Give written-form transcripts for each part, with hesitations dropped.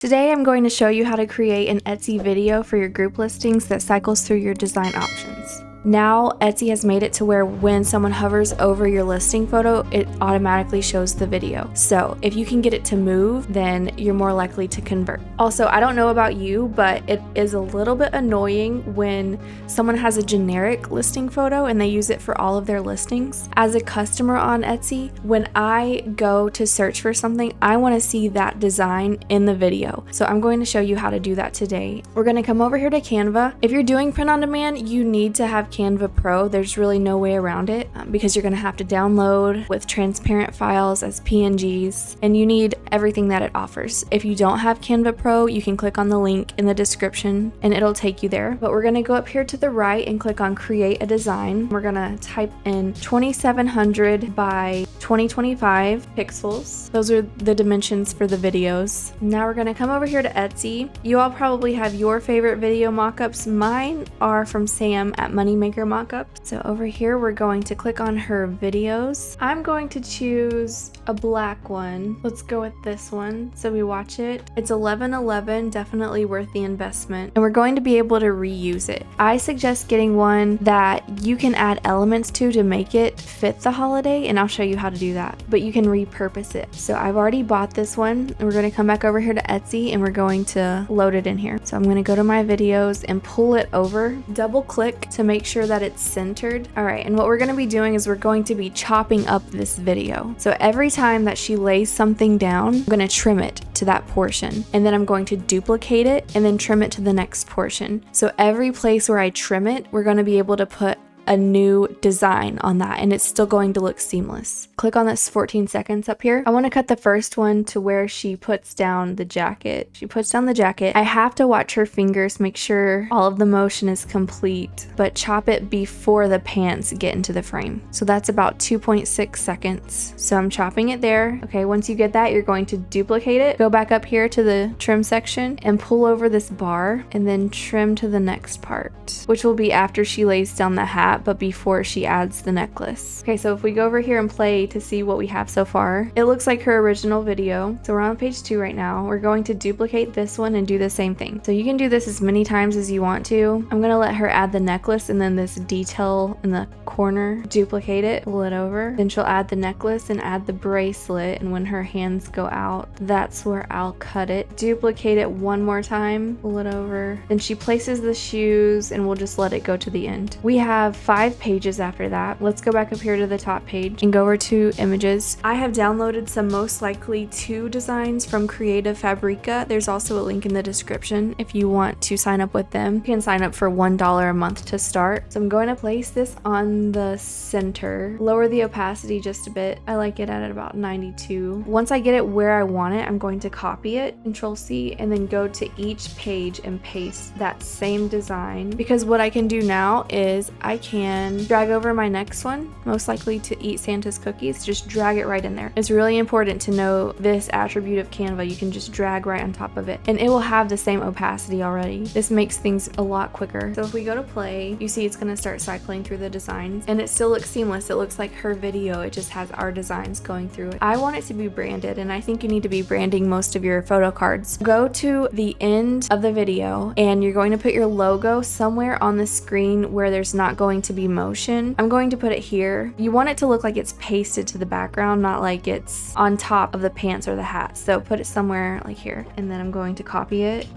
Today I'm going to show you how to create an Etsy video for your group listings that cycles through your design options. Now Etsy has made it to where when someone hovers over your listing photo, it automatically shows the video. So if you can get it to move, then you're more likely to convert. Also, I don't know about you, but it is a little bit annoying when someone has a generic listing photo and they use it for all of their listings. As a customer on Etsy, when I go to search for something, I want to see that design in the video. So I'm going to show you how to do that today. We're going to come over here to Canva. If you're doing print on demand, you need to have Canva Pro. There's really no way around it because you're going to have to download with transparent files as PNGs, and you need everything that it offers. If you don't have Canva Pro, you can click on the link in the description and it'll take you there. But we're going to go up here to the right and click on create a design. We're going to type in 2700 by 2025 pixels. Those are the dimensions for the videos. Now we're going to come over here to Etsy. You all probably have your favorite video mockups. Mine are from Sam at Moneymaker Mockups. So over here we're going to click on her videos. I'm going to choose a black one. Let's go with this one so we watch it. It's 11/11, definitely worth the investment, and we're going to be able to reuse it. I suggest getting one that you can add elements to make it fit the holiday, and I'll show you how to do that, but you can repurpose it. So I've already bought this one, and we're going to come back over here to Etsy and we're going to load it in here. So I'm going to go to my videos and pull it over, double click to make sure that it's centered. All right, and what we're going to be doing is we're going to be chopping up this video. So every time that she lays something down, I'm going to trim it to that portion, and then I'm going to duplicate it and then trim it to the next portion. So every place where I trim it, we're going to be able to put a new design on that, and it's still going to look seamless. Click on this 14 seconds up here. I want to cut the first one to where she puts down the jacket. She puts down the jacket. I have to watch her fingers, make sure all of the motion is complete, but chop it before the pants get into the frame. So that's about 2.6 seconds. So I'm chopping it there. Okay, once you get that, you're going to duplicate it, go back up here to the trim section and pull over this bar and then trim to the next part, which will be after she lays down the hat, but before she adds the necklace. Okay, so if we go over here and play to see what we have so far, it looks like her original video. So we're on page 2 right now. We're going to duplicate this one and do the same thing. So you can do this as many times as you want to. I'm gonna let her add the necklace and then this detail in the corner, duplicate it, pull it over. Then she'll add the necklace and add the bracelet, and when her hands go out, that's where I'll cut it. Duplicate it one more time, pull it over. Then she places the shoes and we'll just let it go to the end. We have 5 pages after that. Let's go back up here to the top page and go over to images. I have downloaded some most likely 2 designs from Creative Fabrica. There's also a link in the description if you want to sign up with them. You can sign up for $1 a month to start. So I'm going to place this on the center, lower the opacity just a bit. I like it at about 92. Once I get it where I want it, I'm going to copy it, Control C, and then go to each page and paste that same design, because what I can do now is I can drag over my next one, most likely to eat Santa's cookies, just drag it right in there. It's really important to know this attribute of Canva. You can just drag right on top of it and it will have the same opacity already. This makes things a lot quicker. So if we go to play, you see it's going to start cycling through the designs and it still looks seamless. It looks like her video, it just has our designs going through it. I want it to be branded, and I think you need to be branding most of your photo cards. Go to the end of the video and you're going to put your logo somewhere on the screen where there's not going to be motion. I'm going to put it here. You want it to look like it's pasted to the background, not like it's on top of the pants or the hat. So put it somewhere like here, and then I'm going to copy it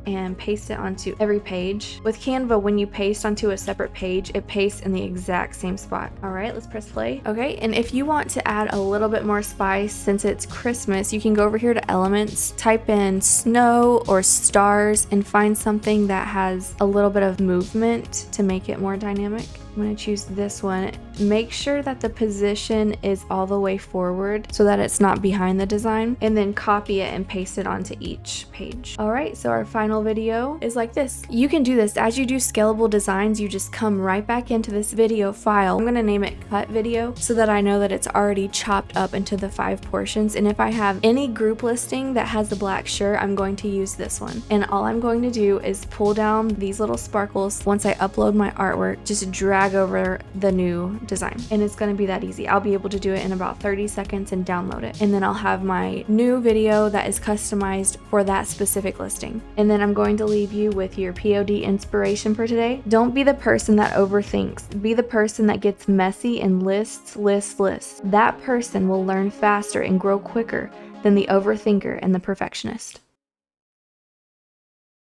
and paste it onto every page. With Canva, when you paste onto a separate page, it pastes in the exact same spot. All right, let's press play. Okay, and if you want to add a little bit more spice since it's Christmas, you can go over here to elements, type in snow or stars, and find something that has a little bit of movement to make it more dynamic. I'm going to choose this one. Make sure that the position is all the way forward so that it's not behind the design, and then copy it and paste it onto each page. All right, so our final video is like this. You can do this as you do scalable designs. You just come right back into this video file. I'm going to name it cut video so that I know that it's already chopped up into the 5 portions. And if I have any group listing that has the black shirt, I'm going to use this one. And all I'm going to do is pull down these little sparkles. Once I upload my artwork, just drag over the new design. And it's going to be that easy. I'll be able to do it in about 30 seconds and download it. And then I'll have my new video that is customized for that specific listing. And then I'm going to leave you with your POD inspiration for today. Don't be the person that overthinks. Be the person that gets messy and lists. That person will learn faster and grow quicker than the overthinker and the perfectionist.